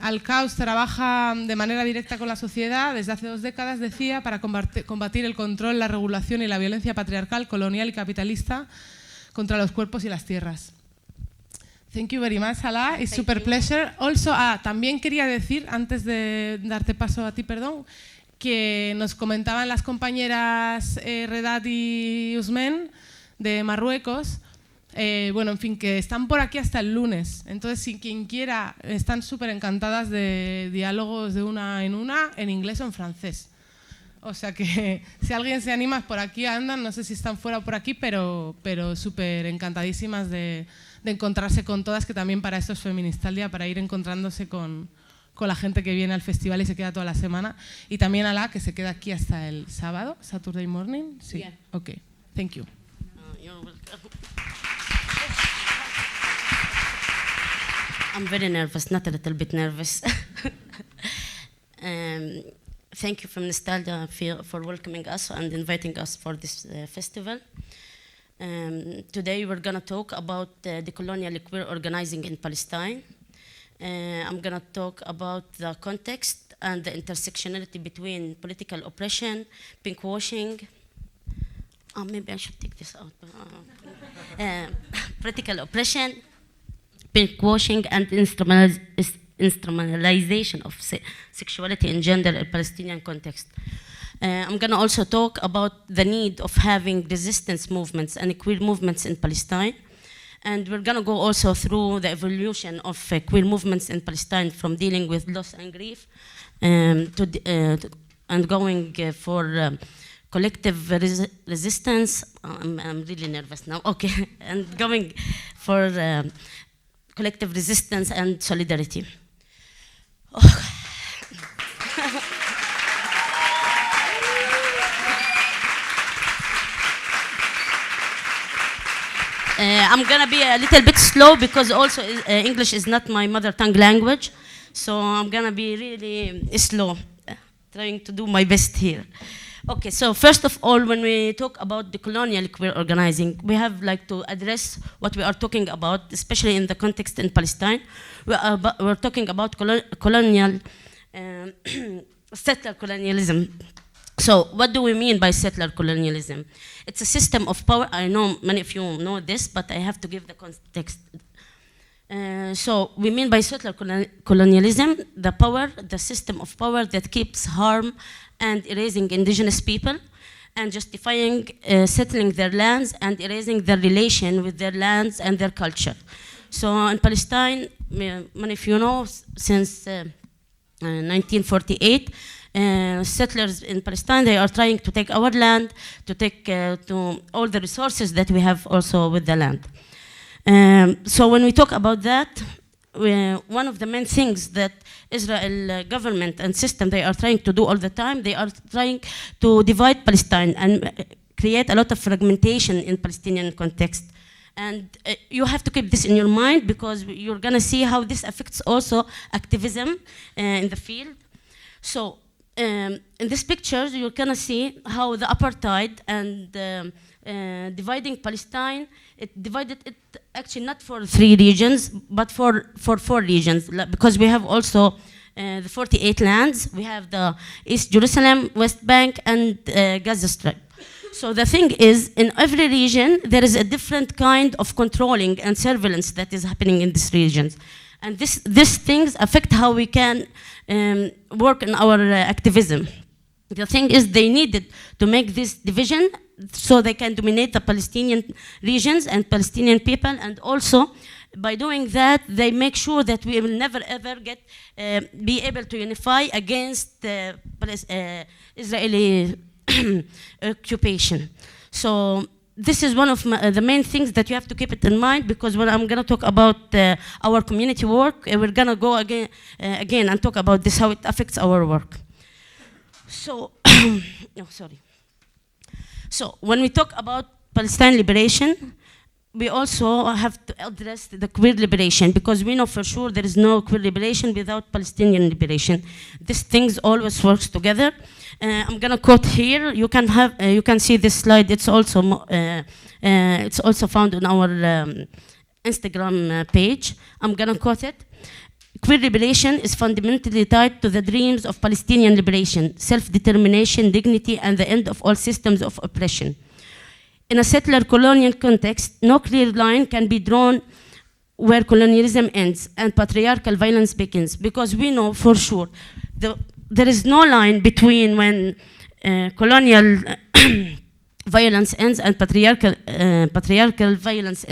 Al QAWS trabaja de manera directa con la sociedad desde hace 2 décadas, decía, para combatir el control, la regulación y la violencia patriarcal, colonial y capitalista contra los cuerpos y las tierras. Thank you very much, Alaa. It's super pleasure. Also, también quería decir, antes de darte paso a ti, perdón, que nos comentaban las compañeras Redat y Usmen de Marruecos, bueno, en fin, que están por aquí hasta el lunes. Entonces, si quien quiera, están súper encantadas de diálogos de una en inglés o en francés. O sea que si alguien se anima, por aquí andan, no sé si están fuera o por aquí, pero súper encantadísimas de encontrarse con todas, que también para esto es Feministaldia, para ir encontrándose con la gente que viene al festival y se queda toda la semana. Y también a la que se queda aquí hasta el sábado, Saturday morning. Sí, yeah. Ok, thank you. You're welcome. I'm very nervous, not a little bit nervous. Thank you, Feministaldia, for welcoming us and inviting us for this festival. Today we're going to talk about decolonial queer organizing in Palestine. I'm going to talk about the context and the intersectionality between political oppression, pinkwashing. Maybe I should take this out. Political oppression, pinkwashing, and instrumentalization of sexuality and gender in Palestinian context. I'm going to also talk about the need of having resistance movements and queer movements in Palestine. And we're going to go also through the evolution of queer movements in Palestine, from dealing with loss and grief and going for collective resistance. I'm really nervous now. Okay. And going for collective resistance and solidarity. Oh. I'm gonna be a little bit slow because also English is not my mother tongue language, so I'm gonna be really slow, trying to do my best here. Okay, so first of all, when we talk about the colonial queer organizing, we have like to address what we are talking about, especially in the context in Palestine. We're talking about colonial, settler colonialism. So what do we mean by settler colonialism? It's a system of power. I know many of you know this, but I have to give the context. So we mean by settler colonialism, the system of power that keeps harm and erasing indigenous people and justifying settling their lands and erasing their relation with their lands and their culture. So in Palestine, many of you know, since 1948, settlers in Palestine, they are trying to take our land, to take to all the resources that we have also with the land. So when we talk about that, one of the main things that Israel government and system, they are trying to do all the time, they are trying to divide Palestine and create a lot of fragmentation in Palestinian context. And you have to keep this in your mind, because you're going to see how this affects also activism in the field. So in this picture, you're going to see how the apartheid and dividing Palestine, it divided it actually not for 3 regions, but for 4 regions, because we have also the 48 lands. We have the East Jerusalem, West Bank, and Gaza Strip. So the thing is, in every region, there is a different kind of controlling and surveillance that is happening in these regions. And these things affect how we can work in our activism. The thing is, they needed to make this division so they can dominate the Palestinian regions and Palestinian people, and also by doing that, they make sure that we will never ever be able to unify against Israeli occupation. So this is one of the main things that you have to keep it in mind, because when I'm going to talk about our community work, we're going to go again and talk about this, how it affects our work. So, So when we talk about Palestine liberation, we also have to address the queer liberation, because we know for sure there is no queer liberation without Palestinian liberation. These things always works together. I'm gonna quote here. You can see this slide. It's also found on our Instagram page. I'm gonna quote it. queer liberation is fundamentally tied to the dreams of Palestinian liberation, self-determination, dignity, and the end of all systems of oppression. In a settler colonial context, no clear line can be drawn where colonialism ends and patriarchal violence begins, because we know for sure there is no line between when colonial violence ends and patriarchal violence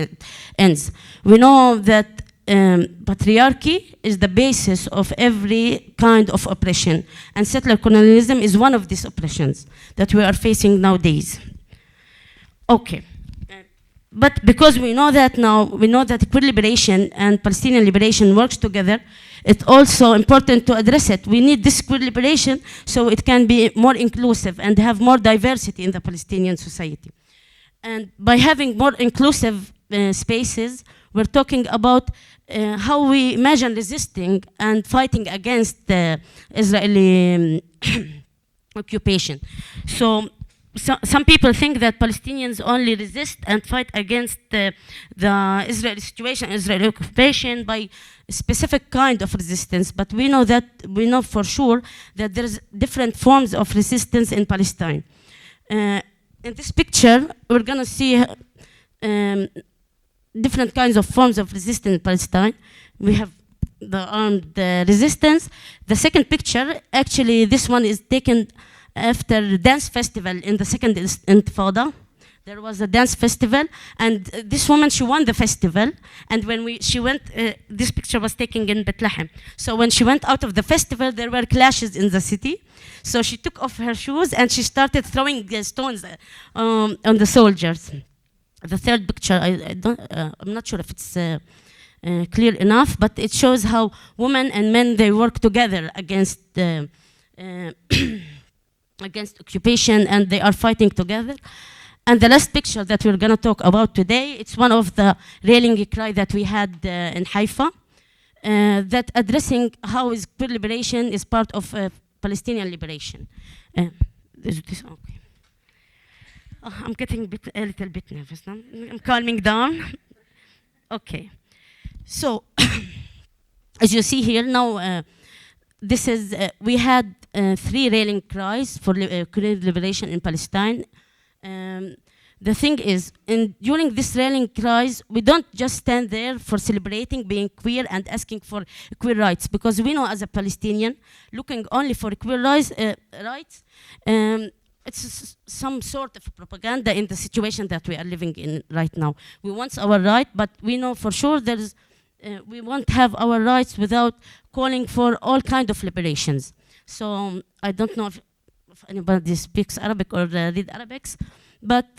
ends. We know that patriarchy is the basis of every kind of oppression, and settler colonialism is one of these oppressions that we are facing nowadays. Okay. But because we know that now, we know that queer liberation and Palestinian liberation works together, it's also important to address it. We need this queer liberation so it can be more inclusive and have more diversity in the Palestinian society. And by having more inclusive spaces, we're talking about how we imagine resisting and fighting against the Israeli occupation. So some people think that Palestinians only resist and fight against the Israeli situation, Israeli occupation by a specific kind of resistance, but we know for sure that there's different forms of resistance in Palestine. In this picture, we're gonna see different kinds of forms of resistance in Palestine. We have the armed resistance. The second picture, actually this one is taken after the dance festival in the second Intifada. There was a dance festival, and this woman, she won the festival, and when she went, this picture was taken in Bethlehem. So when she went out of the festival, there were clashes in the city. So she took off her shoes and she started throwing stones on the soldiers. The third picture, I'm not sure if it's clear enough, but it shows how women and men, they work together against against occupation, and they are fighting together. And the last picture that we're going to talk about today, it's one of the rallying cry that we had in Haifa, that addressing how is queer liberation is part of Palestinian liberation. Okay. Oh, I'm getting a little bit nervous now. I'm calming down. Okay. So, as you see here now, this is, we had 3 rallying cries for queer liberation in Palestine. The thing is, during this rallying cries, we don't just stand there for celebrating being queer and asking for queer rights, because we know as a Palestinian, looking only for queer rights, it's some sort of propaganda in the situation that we are living in right now. We want our right, but we know for sure we won't have our rights without calling for all kinds of liberations. So I don't know if anybody speaks Arabic or read Arabics, but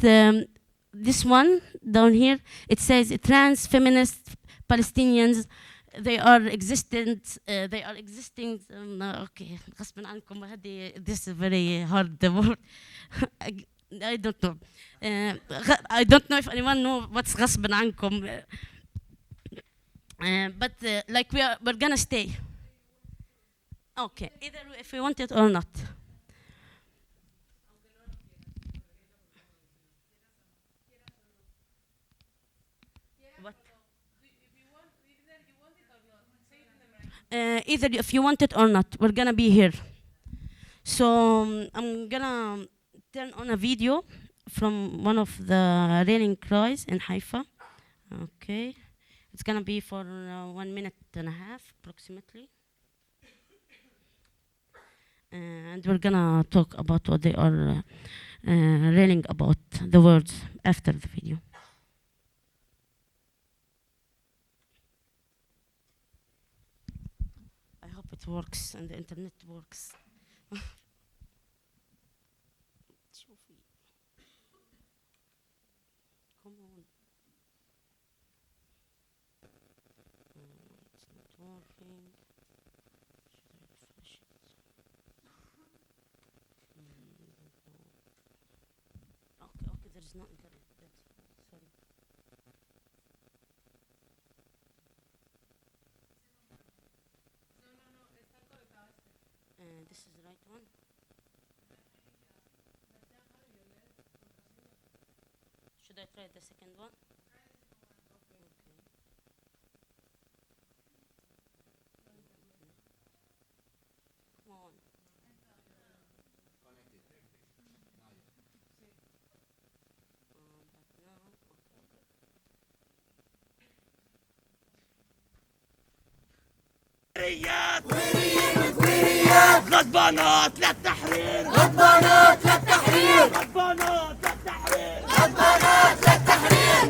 this one down here, it says trans feminist Palestinians, they are existing. Okay, غصباً عنكم this is very hard word. I don't know. I don't know if anyone knows what's غصباً عنكم. But like we're gonna stay. Okay, either if we want it or not. What? Either if you want it or not, we're gonna be here. So I'm gonna turn on a video from one of the rallying cries in Haifa. Okay, it's gonna be for 1 minute and a half approximately. And we're gonna talk about what they are railing about, the words after the video. I hope it works and the internet works. Come on. It's not working. Okay, there's no internet. Sorry. This is the right one. Should I try the second one? Okay. غضبانات للتحرير غضبانات للتحرير غضبانات للتحرير غضبانات للتحرير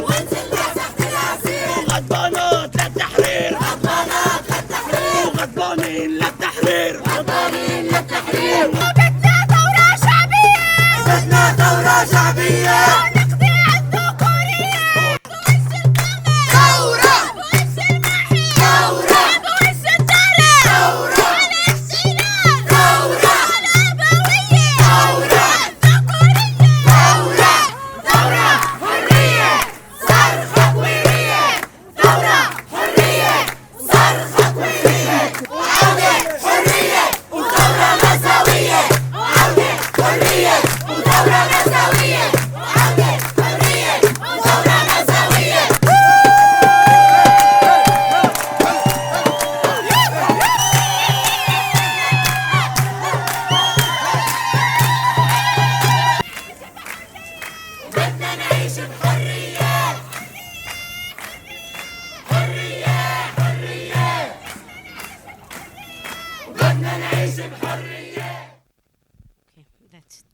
ونزلنا تحت العسير غضبانات للتحرير غضبانات للتحرير وغضبانين للتحرير غضبانين للتحرير بدنا ثورة شعبية بدنا ثورة شعبية نقضي على الذكورية بوش القمر ثورة بوش المحي ثورة بوش الدرع ثورة على السيناء ثورة على الأبوية ثورة الذكورية ثورة ثورة حرية صرخة كويرية ثورة حرية صرخة كويرية وعودة حرية وثورة مساوية وعودة حرية وثورة مساوية وعودة حرية وثورة مساوية بدنا نعيش بحرية حرية حرية بدنا نعيش بحرية Okay, that's it.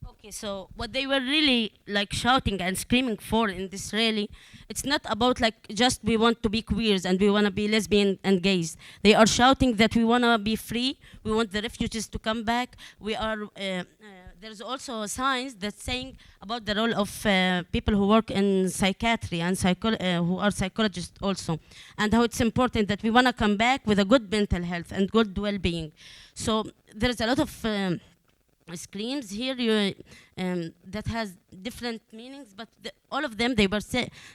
Okay, so what they were really like shouting and screaming for in this rally, it's not about like just we want to be queers and we want to be lesbian and gays. They are shouting that we want to be free, we want the refugees to come back. There's also signs that saying about the role of people who work in psychiatry and who are psychologists also, and how it's important that we want to come back with a good mental health and good well-being. So there's a lot of screams here that has different meanings, but all of them, they were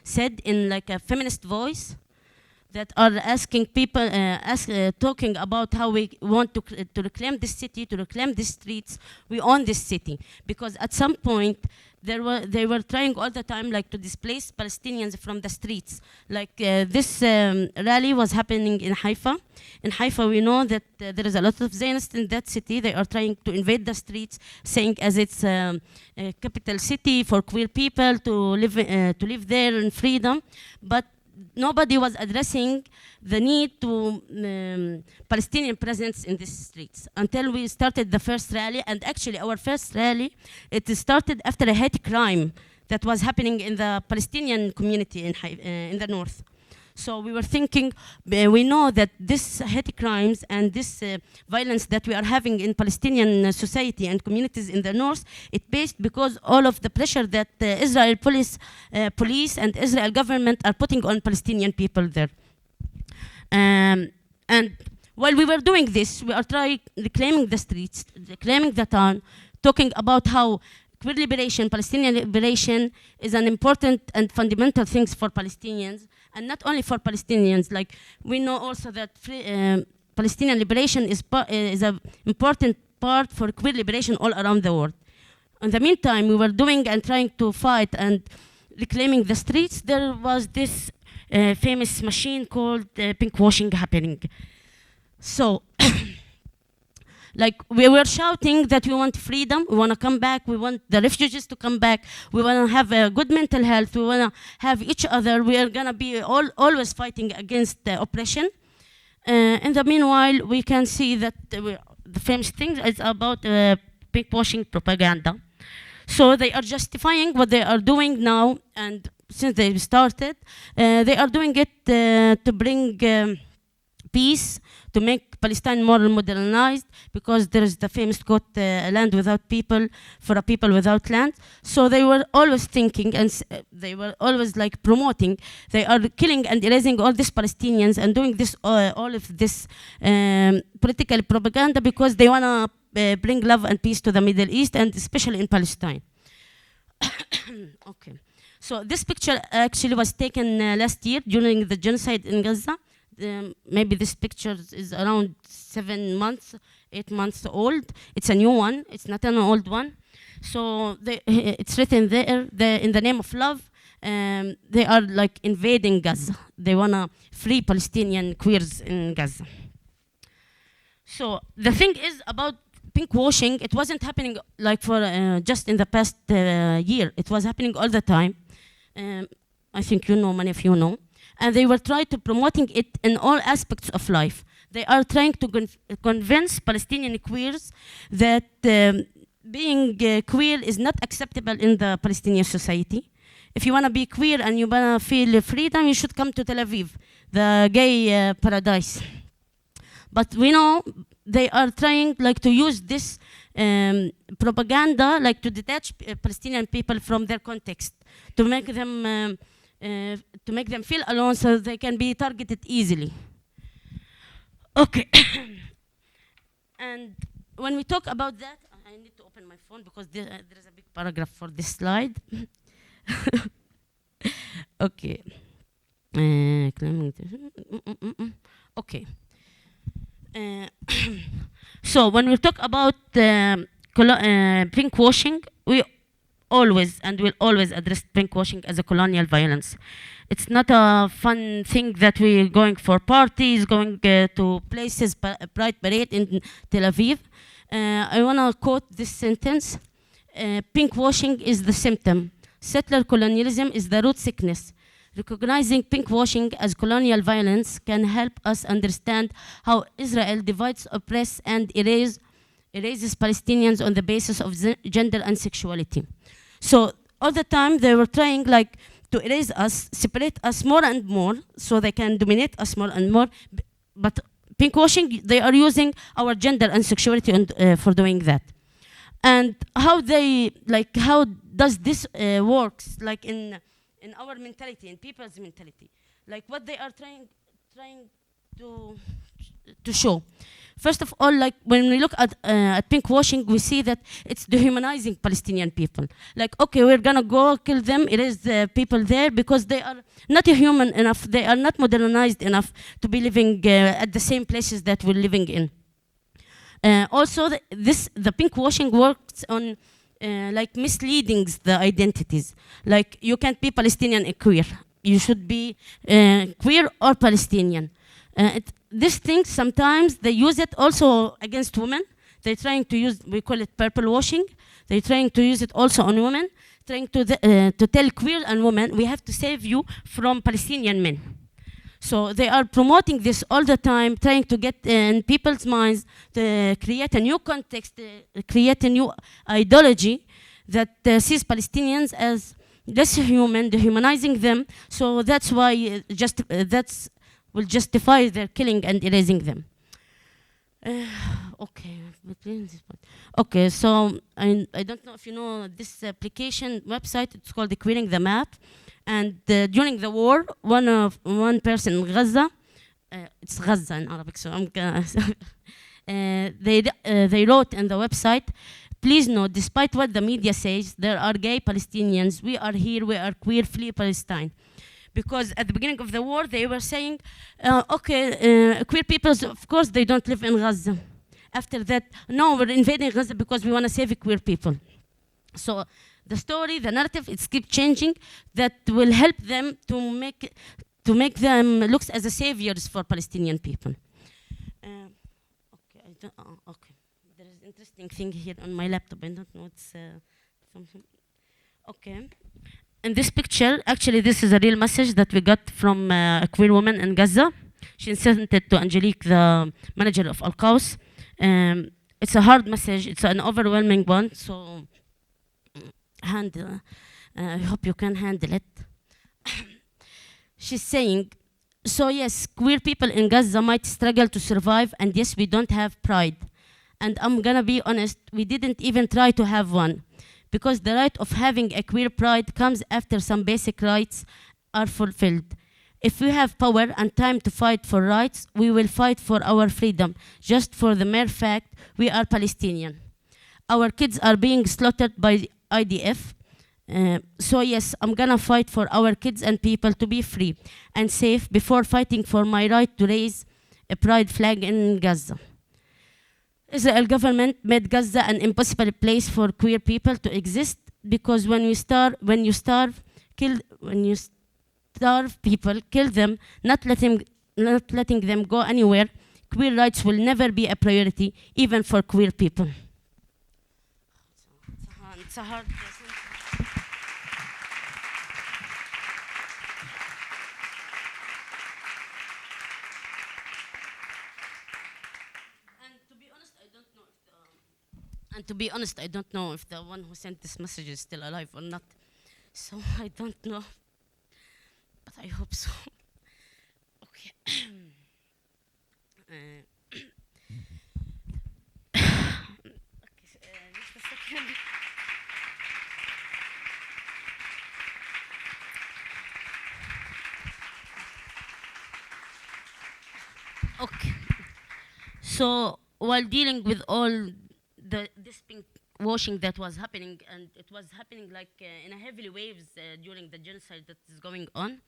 said in like a feminist voice that are asking people, talking about how we want to reclaim this city, to reclaim these streets. We own this city. Because at some point, they were trying all the time like to displace Palestinians from the streets. Like this rally was happening in Haifa. In Haifa, we know that there is a lot of Zionists in that city. They are trying to invade the streets, saying as it's a capital city for queer people to live there in freedom. But nobody was addressing the need to Palestinian presence in these streets until we started the first rally. And actually our first rally, it started after a hate crime that was happening in the Palestinian community in the north. So we were thinking, we know that this hate crimes and this violence that we are having in Palestinian society and communities in the north, it's based because all of the pressure that Israel police and Israel government are putting on Palestinian people there. And while we were doing this, we are trying reclaiming the streets, reclaiming the town, talking about how queer liberation, Palestinian liberation is an important and fundamental thing for Palestinians. And not only for Palestinians, like we know also that Palestinian liberation is an important part for queer liberation all around the world. In the meantime, we were doing and trying to fight and reclaiming the streets. There was this famous machine called pinkwashing happening. So, like we were shouting that we want freedom, we want to come back, we want the refugees to come back, we want to have a good mental health, we want to have each other, we are going to be always fighting against oppression. In the meanwhile, we can see that the famous thing is about pinkwashing propaganda. So they are justifying what they are doing now, and since they started, they are doing it to bring peace, to make Palestine more modernized, because there is the famous quote, land without people for a people without land. So they were always thinking, and they were always like promoting, they are killing and erasing all these Palestinians and doing this, all of this political propaganda because they want to bring love and peace to the Middle East, and especially in Palestine. Okay. So this picture actually was taken last year during the genocide in Gaza. Maybe this picture is around 7 months, 8 months old. It's a new one, it's not an old one. So it's written there, in the name of love, they are like invading Gaza. They wanna free Palestinian queers in Gaza. So the thing is about pinkwashing, it wasn't happening like for just in the past year. It was happening all the time. I think you know, many of you know. And they were trying to promoting it in all aspects of life. They are trying to convince Palestinian queers that being queer is not acceptable in the Palestinian society. If you want to be queer and you want to feel freedom, you should come to Tel Aviv, the gay paradise. But we know they are trying like to use this propaganda like to detach Palestinian people from their context, to make them feel alone so they can be targeted easily. Okay. And when we talk about that, I need to open my phone because there is a big paragraph for this slide. Okay. Okay. So when we talk about pinkwashing, we always and will always address pinkwashing as a colonial violence. It's not a fun thing that we're going for parties, going to places, pride parade in Tel Aviv. I want to quote this sentence. Pinkwashing is the symptom. Settler colonialism is the root sickness. Recognizing pinkwashing as colonial violence can help us understand how Israel divides, oppresses, and erases Palestinians on the basis of gender and sexuality. So all the time they were trying like to erase us, separate us more and more, so they can dominate us more and more. But pinkwashing, they are using our gender and sexuality for doing that. And how does this works like in our mentality, in people's mentality, like what they are trying to show. First of all, like when we look at pinkwashing, we see that it's dehumanizing Palestinian people. Like, okay, we're gonna go kill them, erase the people there because they are not human enough, they are not modernized enough to be living at the same places that we're living in. Also, the pinkwashing works on like misleading the identities. Like you can't be Palestinian and queer. You should be queer or Palestinian. This thing sometimes they use it also against women. They're trying to use, we call it purple washing. They're trying to use it also on women, trying to tell queer and women, we have to save you from Palestinian men. So they are promoting this all the time, trying to get in people's minds, to create a new context, create a new ideology that sees Palestinians as less human, dehumanizing them. So that's why that's will justify their killing and erasing them. Okay, so I don't know if you know this application website. It's called the Queering the Map. And during the war, one person in Gaza, it's Gaza in Arabic, so I'm gonna. They wrote in the website, please note, despite what the media says, there are gay Palestinians. We are here. We are queer. Flee Palestine. Because at the beginning of the war, they were saying, queer people, of course, they don't live in Gaza. After that, no, we're invading Gaza because we want to save queer people. So the story, the narrative, it keeps changing. That will help them to make them look as a saviors for Palestinian people. Okay, there is an interesting thing here on my laptop. I don't know, it's something. Okay. In this picture, actually, this is a real message that we got from a queer woman in Gaza. She sent it to Angelique, the manager of QAWS. It's a hard message. It's an overwhelming one. So, I hope you can handle it. She's saying, so yes, queer people in Gaza might struggle to survive, and yes, we don't have pride. And I'm gonna be honest, we didn't even try to have one. Because the right of having a queer pride comes after some basic rights are fulfilled. If we have power and time to fight for rights, we will fight for our freedom, just for the mere fact we are Palestinian. Our kids are being slaughtered by the IDF. So yes, I'm gonna fight for our kids and people to be free and safe before fighting for my right to raise a pride flag in Gaza. Israel government made Gaza an impossible place for queer people to exist because when you starve people, kill them, not letting them go anywhere, queer rights will never be a priority, even for queer people. It's a hard lesson. And to be honest, I don't know if the one who sent this message is still alive or not. So I don't know, but I hope so. Okay. Just a second. Okay. So while dealing with all this pink washing that was happening, and it was happening like in a heavily waves during the genocide that is going on.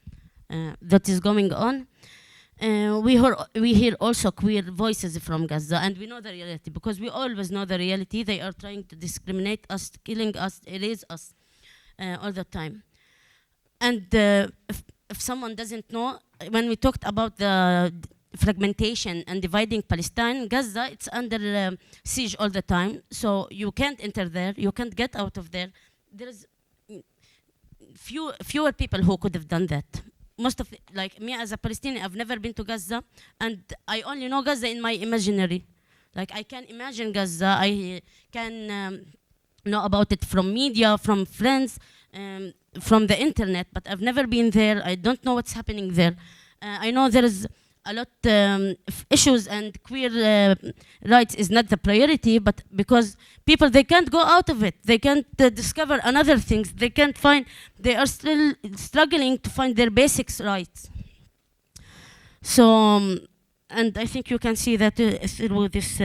We hear also queer voices from Gaza, and we know the reality because we always know the reality. They are trying to discriminate us, killing us, erase us all the time. And if someone doesn't know, when we talked about the fragmentation and dividing Palestine, Gaza, it's under siege all the time. So you can't enter there, you can't get out of there. There's fewer people who could have done that. Most of like me as a Palestinian, I've never been to Gaza, and I only know Gaza in my imaginary. Like I can imagine Gaza, I can know about it from media, from friends, from the internet, but I've never been there. I don't know what's happening there. I know there is a lot of issues, and queer rights is not the priority, but because people, they can't go out of it. They can't discover another things. They can't find, they are still struggling to find their basic rights. So, and I think you can see that through this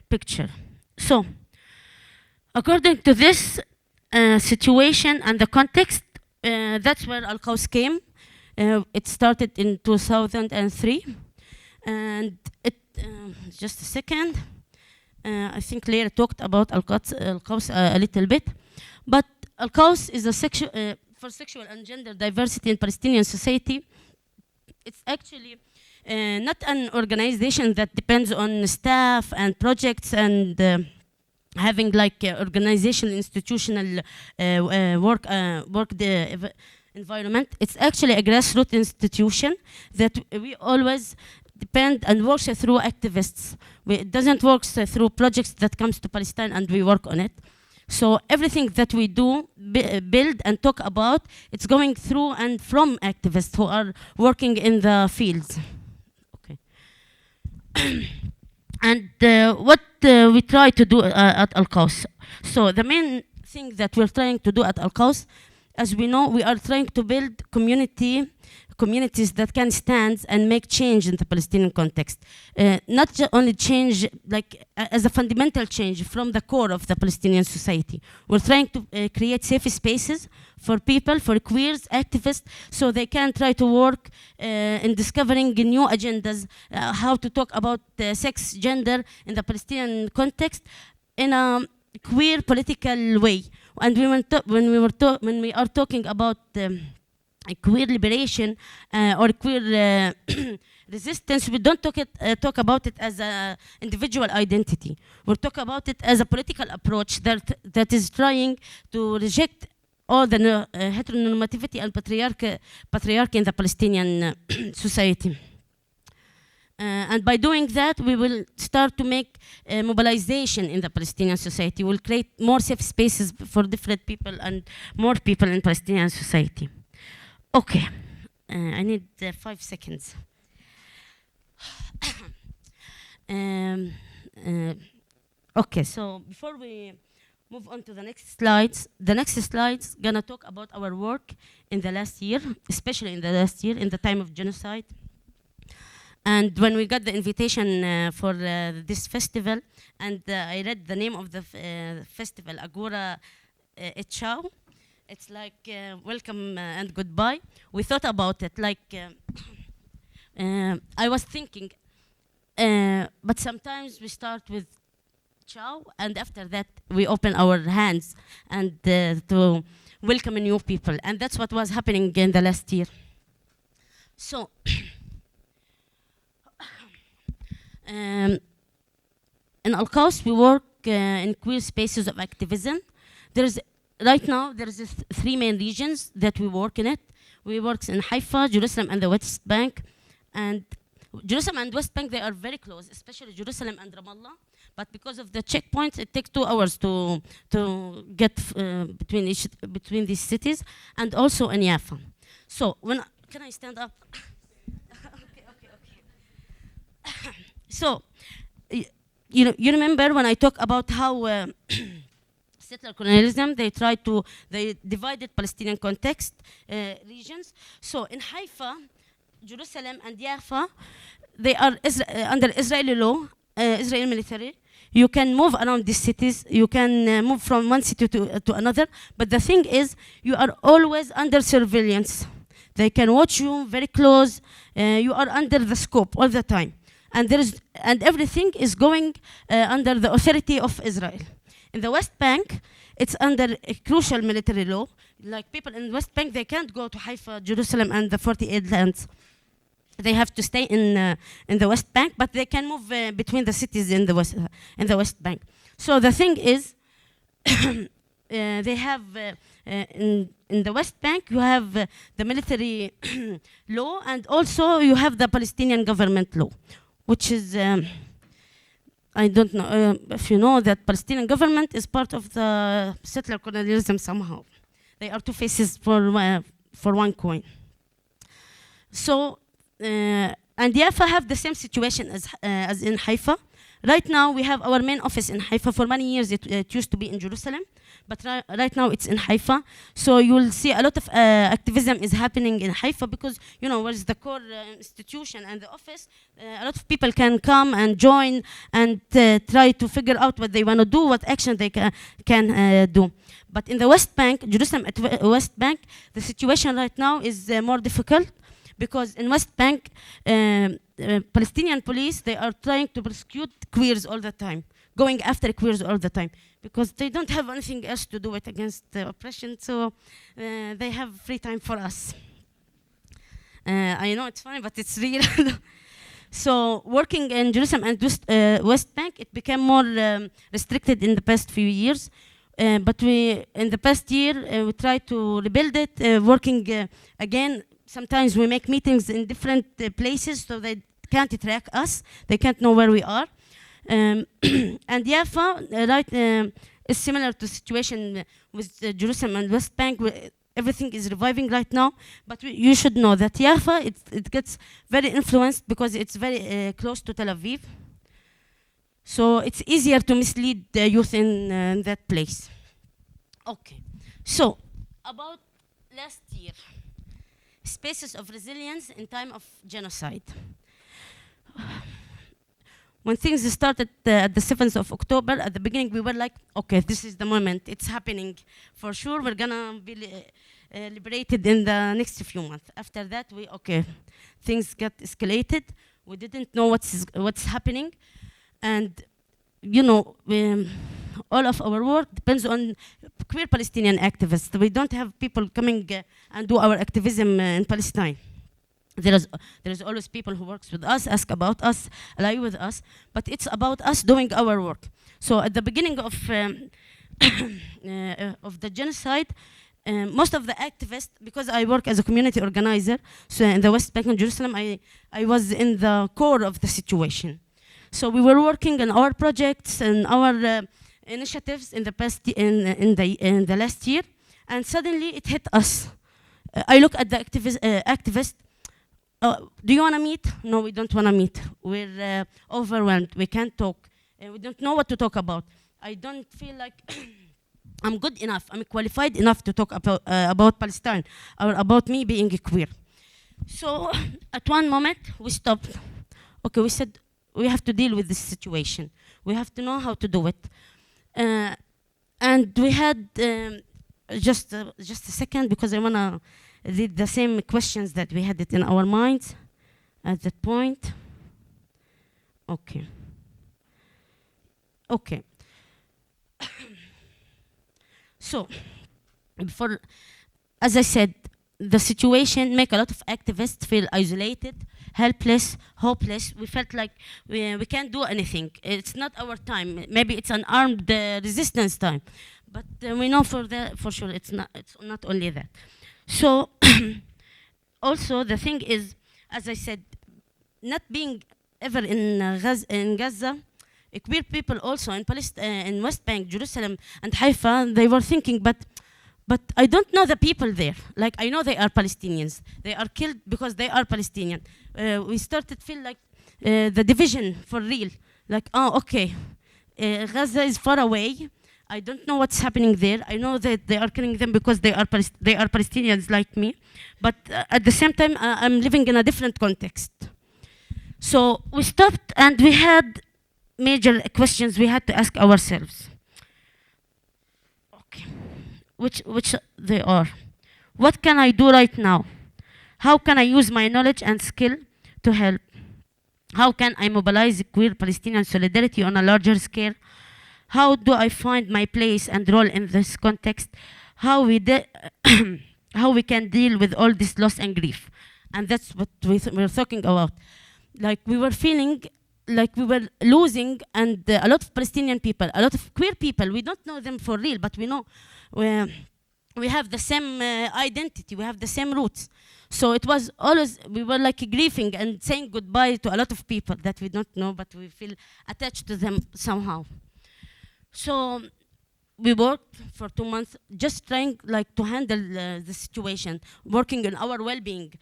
picture. So, according to this situation and the context, that's where QAWS came. It started in 2003, and it, just a second, I think Leah talked about QAWS a little bit, but QAWS is a for sexual and gender diversity in Palestinian society. It's actually not an organization that depends on staff and projects and having like organizational, institutional work environment. It's actually a grassroots institution that we always depend and work through activists. It doesn't work through projects that comes to Palestine and we work on it. So everything that we do, build and talk about, it's going through and from activists who are working in the fields. Okay. And what we try to do at QAWS. So the main thing that we're trying to do at QAWS, as we know, we are trying to build communities that can stand and make change in the Palestinian context. Not only change, like as a fundamental change from the core of the Palestinian society. We're trying to create safe spaces for people, for queers, activists, so they can try to work in discovering new agendas, how to talk about sex, gender in the Palestinian context in a queer political way. And when we are talking about queer liberation or queer resistance, we don't talk about it as an individual identity. We talk about it as a political approach that is trying to reject all the heteronormativity and patriarchy in the Palestinian society. And by doing that, we will start to make mobilization in the Palestinian society. We'll create more safe spaces for different people and more people in Palestinian society. Okay, I need 5 seconds. Okay, so before we move on to the next slides gonna talk about our work in the last year, especially in the last year, in the time of genocide. And when we got the invitation for this festival, and I read the name of the festival, Agur, it's like welcome and goodbye. We thought about it, like I was thinking, but sometimes we start with ciao, and after that we open our hands and to welcome new people, and that's what was happening in the last year. So. Um, in Al-Qaws, we work in queer spaces of activism. Right now, there is three main regions that we work in it. We work in Haifa, Jerusalem, and the West Bank. And Jerusalem and West Bank, they are very close, especially Jerusalem and Ramallah. But because of the checkpoints, it takes 2 hours to get between these cities, and also in Yafa. So can I stand up? Okay. So you remember when I talk about how settler colonialism, they divided Palestinian context regions. So in Haifa, Jerusalem and Yafa, they are under Israeli law, Israeli military. You can move around these cities. You can move from one city to another. But the thing is, you are always under surveillance. They can watch you very close. You are under the scope all the time. And everything is going under the authority of Israel. In the West Bank, it's under a crucial military law. Like people in the West Bank, they can't go to Haifa, Jerusalem, and the 48 lands. They have to stay in the West Bank, but they can move between the cities in the West Bank. So the thing is, they have in the West Bank you have the military law, and also you have the Palestinian government law, which is I don't know if you know that Palestinian government is part of the settler colonialism somehow. They are two faces for one coin. So. And Yafa have the same situation as in Haifa. Right now, we have our main office in Haifa. For many years, it used to be in Jerusalem, but right now it's in Haifa. So you will see a lot of activism is happening in Haifa because, you know, where's the core institution and the office, a lot of people can come and join and try to figure out what they want to do, what action they can do. But in the West Bank, Jerusalem at West Bank, the situation right now is more difficult. Because in West Bank, Palestinian police, they are trying to prosecute queers all the time, going after queers all the time, because they don't have anything else to do it against the oppression, so they have free time for us. I know it's funny, but it's real. So working in Jerusalem and West Bank, it became more restricted in the past few years. But in the past year, we tried to rebuild it, working again. Sometimes we make meetings in different places so they can't track us. They can't know where we are. And Yafa is similar to the situation with Jerusalem and West Bank. Everything is reviving right now. But you should know that Yafa, it gets very influenced because it's very close to Tel Aviv. So it's easier to mislead the youth in that place. Okay. So about last year. Spaces of resilience in time of genocide. When things started at the 7th of October, at the beginning we were like, okay, this is the moment, it's happening. For sure, we're gonna be liberated in the next few months. After that, things got escalated. We didn't know what's happening. And, you know, all of our work depends on queer Palestinian activists. We don't have people coming and do our activism in Palestine. There is always people who works with us, ask about us, ally with us, but it's about us doing our work. So at the beginning of the genocide, most of the activists, because I work as a community organizer, so in the West Bank and Jerusalem, I was in the core of the situation. So we were working on our projects and our initiatives in the past in the last year, and suddenly it hit us. I look at the activist. Do you want to meet? No, we don't want to meet. We're overwhelmed. We can't talk. We don't know what to talk about. I don't feel like I'm good enough. I'm qualified enough to talk about Palestine or about me being queer. So at one moment we stopped. Okay, we said we have to deal with this situation. We have to know how to do it. And we had just a second, because I want to read the same questions that we had it in our minds at that point. Okay. So, as I said, the situation make a lot of activists feel isolated, helpless, hopeless. We felt like we can't do anything. It's not our time. Maybe it's an armed resistance time, but we know for sure it's not only that. So also the thing is, as I said, not being ever in Gaza, queer people also in West Bank, Jerusalem, and Haifa, they were thinking, but I don't know the people there. Like, I know they are Palestinians. They are killed because they are Palestinian. We started to feel like the division for real. Like, oh, okay, Gaza is far away. I don't know what's happening there. I know that they are killing them because they are Palestinians like me. But at the same time, I'm living in a different context. So we stopped and we had major questions we had to ask ourselves. Okay, which they are. What can I do right now? How can I use my knowledge and skill to help? How can I mobilize queer Palestinian solidarity on a larger scale? How do I find my place and role in this context? How we can deal with all this loss and grief? And that's what we're talking about. Like, we were feeling like we were losing, and a lot of Palestinian people, a lot of queer people, we don't know them for real, but we know we have the same identity, we have the same roots. So it was always, we were like grieving and saying goodbye to a lot of people that we don't know, but we feel attached to them somehow. So we worked for 2 months, just trying like to handle the situation, working on our well-being.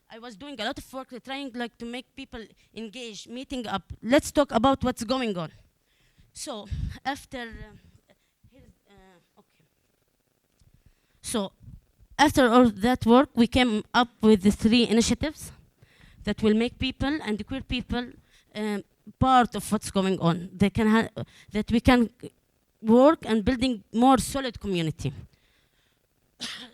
I was doing a lot of work trying like to make people engage, meeting up. Let's talk about what's going on. So after after all that work, we came up with the 3 initiatives that will make people and the queer people part of what's going on. They can that we can work and building more solid community.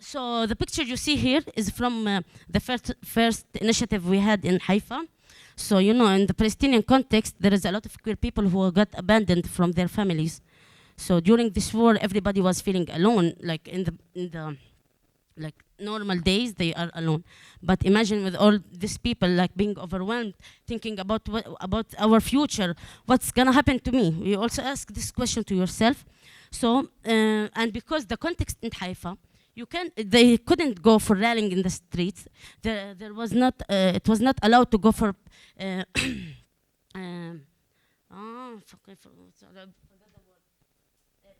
So the picture you see here is from the first initiative we had in Haifa. So, you know, in the Palestinian context, there is a lot of queer people who got abandoned from their families. So during this war, everybody was feeling alone. Like in the like normal days, they are alone. But imagine with all these people like being overwhelmed, thinking about about our future, what's gonna happen to me? You also ask this question to yourself. So and because the context in Haifa, they couldn't go for rallying in the streets. There was not, it was not allowed to go for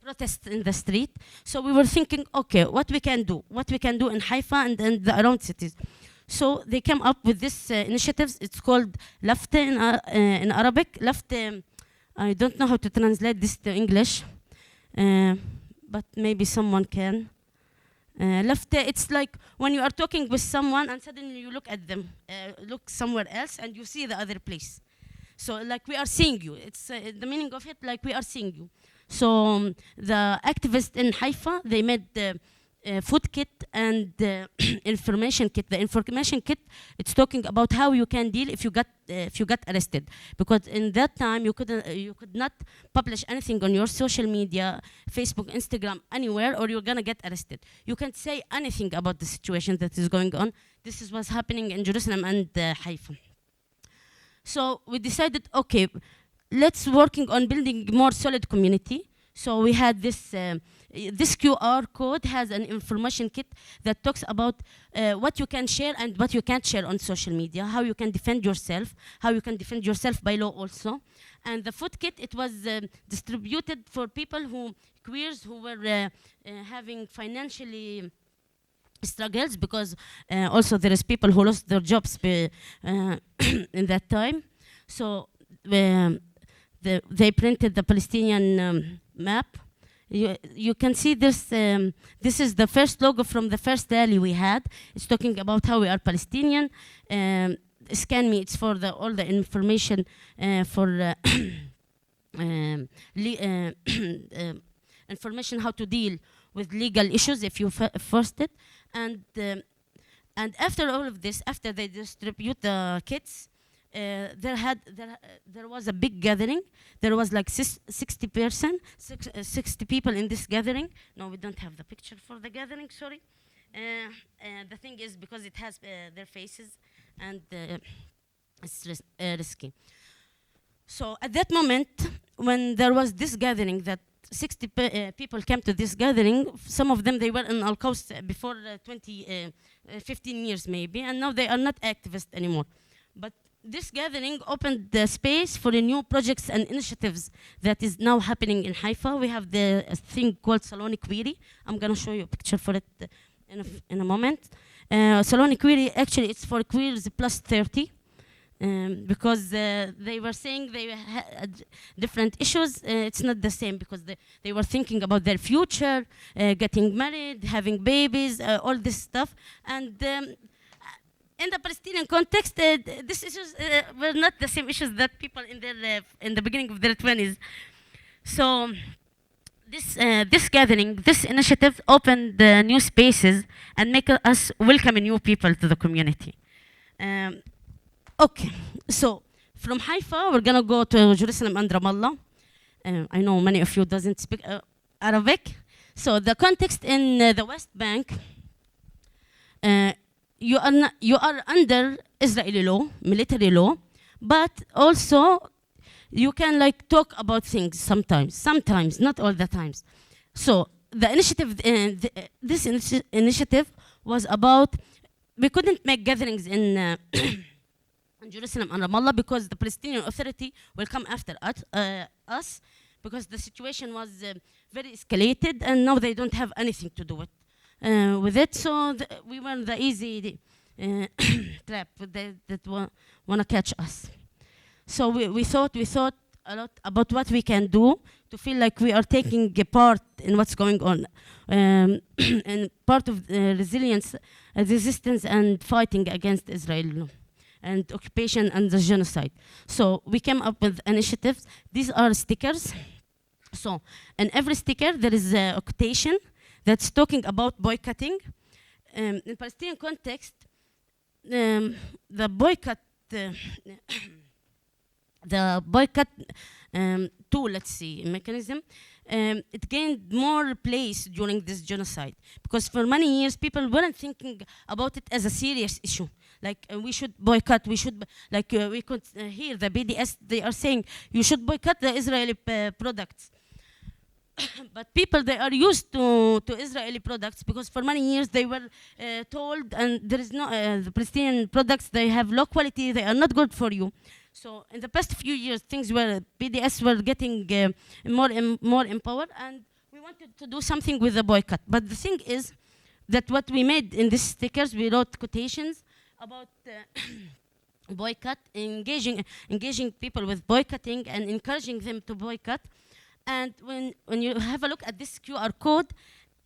protests in the street. So we were thinking, okay, what we can do in Haifa and the around cities. So they came up with this initiatives. It's called Lafte in Arabic. Lafte, I don't know how to translate this to English, but maybe someone can. Lafte, it's like when you are talking with someone and suddenly you look at them, look somewhere else and you see the other place. So like we are seeing you. It's the meaning of it, like we are seeing you. So the activists in Haifa, they made the food kit and information kit. The information kit, it's talking about how you can deal if you got arrested, because in that time you could not publish anything on your social media, Facebook, Instagram, anywhere, or you're gonna get arrested. You can't say anything about the situation that is going on. This is what's happening in Jerusalem and Haifa. So we decided, okay, let's working on building more solid community. So we had this. This QR code has an information kit that talks about what you can share and what you can't share on social media, how you can defend yourself, by law also. And the food kit, it was distributed for people queers who were having financially struggles, because also there is people who lost their jobs in that time. So they printed the Palestinian map. You can see this. This is the first logo from the first rally we had. It's talking about how we are Palestinian. Scan Me, it's for all the information for information how to deal with legal issues if you forced it. And after all of this, after they distribute the kits, there was a big gathering. There was like 60 people in this gathering. No, we don't have the picture for the gathering, sorry. The thing is, because it has their faces, and it's risky. So at that moment, when there was this gathering, that 60 people came to this gathering, some of them, they were in QAWS before 15 years maybe, and now they are not activists anymore. But this gathering opened the space for the new projects and initiatives that is now happening in Haifa. We have the thing called Saloni Query. I'm gonna show you a picture for it in a moment. Saloni Query, actually it's for queers plus 30. Because they were saying they had different issues. It's not the same, because they were thinking about their future, getting married, having babies, all this stuff. And in the Palestinian context, these issues were not the same issues that people in the beginning of their 20s. So this gathering, this initiative opened new spaces and make us welcome new people to the community. Okay, so from Haifa, we're gonna go to Jerusalem and Ramallah. I know many of you doesn't speak Arabic. So the context in the West Bank, you are under Israeli law, military law, but also you can like talk about things sometimes, not all the times. So the initiative, this initiative was about, we couldn't make gatherings in Jerusalem and Ramallah because the Palestinian Authority will come after us because the situation was very escalated, and now they don't have anything to do with it. So we were in the easy trap that want to catch us. So we thought a lot about what we can do to feel like we are taking a part in what's going on, and part of resilience, resistance, and fighting against Israel and occupation and the genocide. So we came up with initiatives. These are stickers. So in every sticker there is a quotation that's talking about boycotting. In Palestinian context, the boycott tool, let's see, mechanism, it gained more place during this genocide, because for many years people weren't thinking about it as a serious issue. Like we should boycott, we should, we could hear the BDS, they are saying you should boycott the Israeli products. But people, they are used to Israeli products because for many years they were told, and there is no, the Palestinian products, they have low quality, they are not good for you. So in the past few years, things were, BDS were getting more empowered, and we wanted to do something with the boycott. But the thing is that what we made in these stickers, we wrote quotations about boycott, engaging people with boycotting and encouraging them to boycott. And when you have a look at this QR code,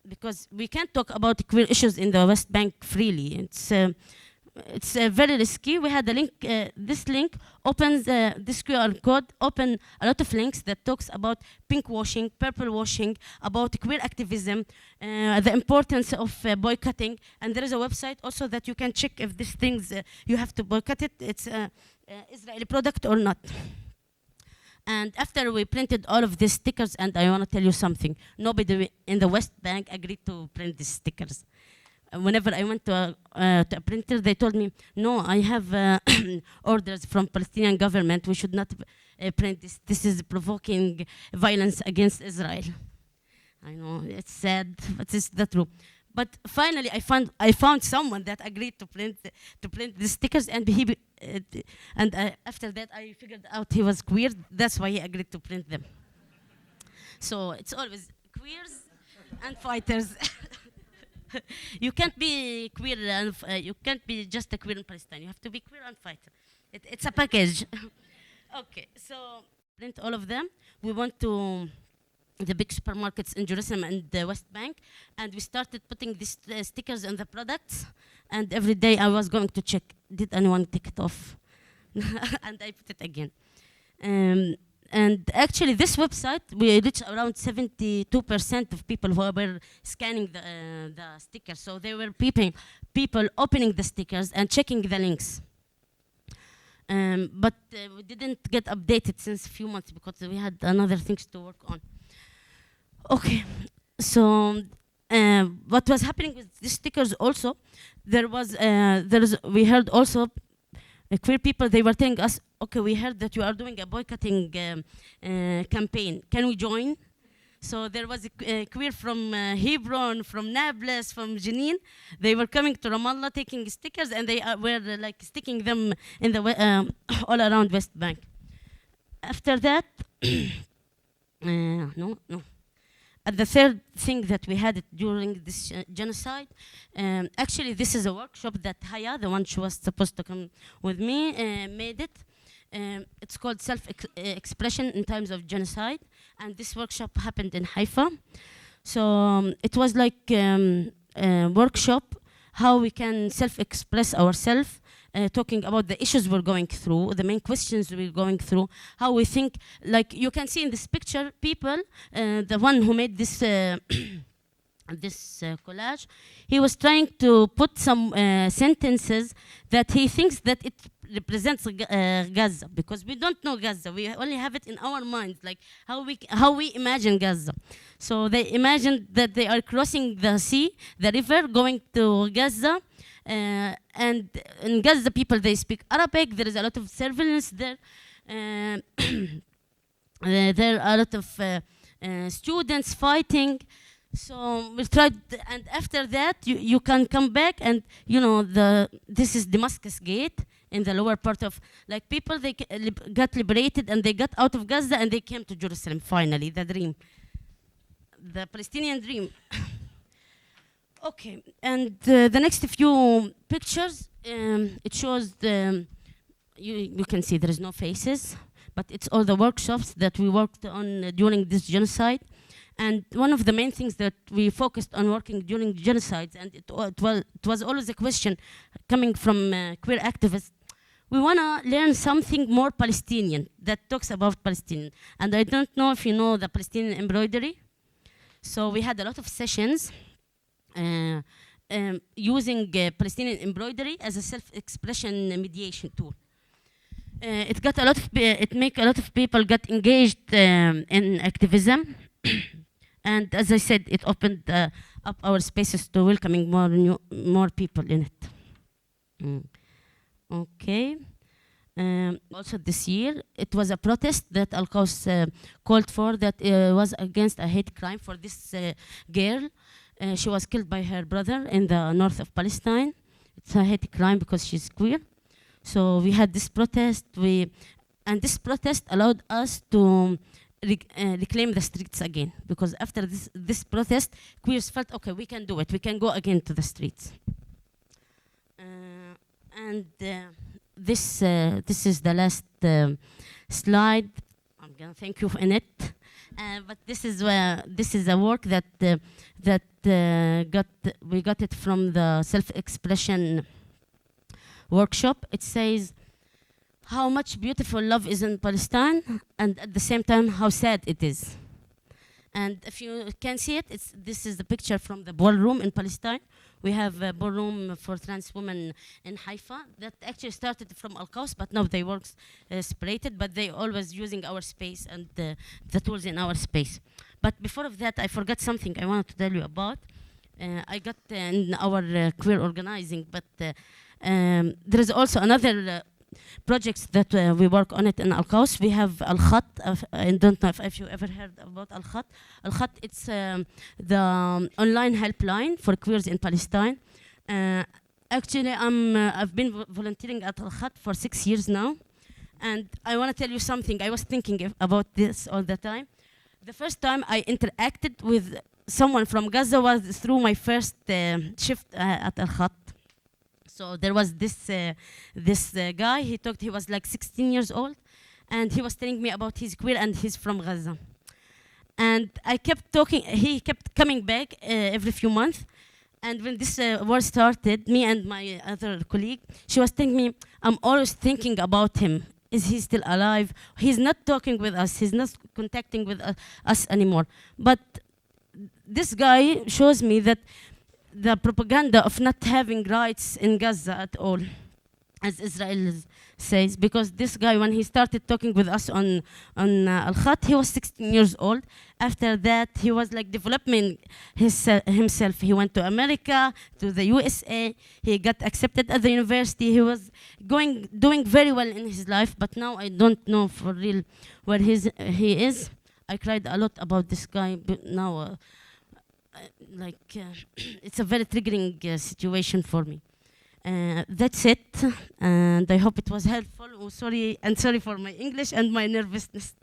because we can't talk about queer issues in the West Bank freely, it's very risky. We had a link, this link opens, this QR code open a lot of links that talks about pink washing, purple washing, about queer activism, the importance of boycotting. And there is a website also that you can check if these things, you have to boycott it, it's Israeli product or not. And after we printed all of these stickers, and I want to tell you something, nobody in the West Bank agreed to print these stickers. Whenever I went to a printer, they told me, no, I have orders from Palestinian government, we should not print this. This is provoking violence against Israel. I know, it's sad, but it's the truth. But finally, I found someone that agreed to print the stickers, and after that, I figured out he was queer. That's why he agreed to print them. So it's always queers and fighters. You can't be queer and you can't be just a queer in Palestine. You have to be queer and fighter. It's a package. Okay, so print all of them. We went to the big supermarkets in Jerusalem and the West Bank, and we started putting these stickers on the products. And every day I was going to check, did anyone take it off? And I put it again. And actually, this website, we reached around 72% of people who were scanning the stickers. So there were people opening the stickers and checking the links. But we didn't get updated since a few months because we had other things to work on. Okay, so what was happening with these stickers also, we heard also queer people, they were telling us, okay, we heard that you are doing a boycotting campaign. Can we join? So there was a queer from Hebron, from Nablus, from Jenin. They were coming to Ramallah taking stickers, and they were like sticking them in the all around West Bank. After that, no. And the third thing that we had during this genocide, actually this is a workshop that Haya, the one she was supposed to come with me, made it. It's called Self-Expression in Times of Genocide, and this workshop happened in Haifa. So it was like a workshop how we can self-express ourselves, talking about the issues we're going through, the main questions we're going through, how we think. Like you can see in this picture, people, the one who made this collage, he was trying to put some sentences that he thinks that it represents Gaza, because we don't know Gaza. We only have it in our minds, like how we imagine Gaza. So they imagined that they are crossing the sea, the river, going to Gaza. And in Gaza, people, they speak Arabic. There is a lot of surveillance there. There are a lot of students fighting. So we tried, and after that, you can come back, and you know this is Damascus Gate in the lower part of, like, people, they got liberated and they got out of Gaza and they came to Jerusalem finally. The dream, the Palestinian dream. Okay, and the next few pictures, it shows you can see there is no faces, but it's all the workshops that we worked on during this genocide. And one of the main things that we focused on working during genocides, and it was always a question coming from queer activists, we want to learn something more Palestinian that talks about Palestinian. And I don't know if you know the Palestinian embroidery. So we had a lot of sessions using Palestinian embroidery as a self-expression mediation tool. It make a lot of people get engaged in activism. And as I said, it opened up our spaces to welcoming more people in it. Okay. Also this year, it was a protest that QAWS called for, that was against a hate crime for this girl. She was killed by her brother in the north of Palestine. It's a hate crime because she's queer. So we had this protest. And this protest allowed us to reclaim the streets again, because after this protest, queers felt, okay, we can do it. We can go again to the streets. This is the last slide. I'm gonna thank you in it. But this is a work that we got it from the self-expression workshop. It says how much beautiful love is in Palestine, and at the same time how sad it is. And if you can see it, this is the picture from the ballroom in Palestine. We have a ballroom for trans women in Haifa that actually started from QAWS, but now they work separated, but they always using our space and the tools in our space. But before of that, I forgot something I wanted to tell you about. I got in our queer organizing, but there is also another projects that we work on it in QAWS. We have Al-Khat. I don't know if you ever heard about Al-Khat. Al-Khat, it's the online helpline for queers in Palestine. Actually, I've been volunteering at Al-Khat for 6 years now. And I want to tell you something. I was thinking about this all the time. The first time I interacted with someone from Gaza was through my first shift at Al-Khat. So there was this guy, he was like 16 years old, and he was telling me about his queer, and he's from Gaza. And I kept talking, he kept coming back every few months. And when this war started, me and my other colleague, she was telling me, I'm always thinking about him. Is he still alive? He's not talking with us, he's not contacting with us anymore. But this guy shows me that the propaganda of not having rights in Gaza at all, as Israel says, because this guy, when he started talking with us on Al-Khat, he was 16 years old. After that, he was like developing himself. He went to America, to the USA. He got accepted at the university. He was doing very well in his life, but now I don't know for real where he is. I cried a lot about this guy, but now it's a very triggering situation for me. That's it, and I hope it was helpful. Sorry for my English and my nervousness.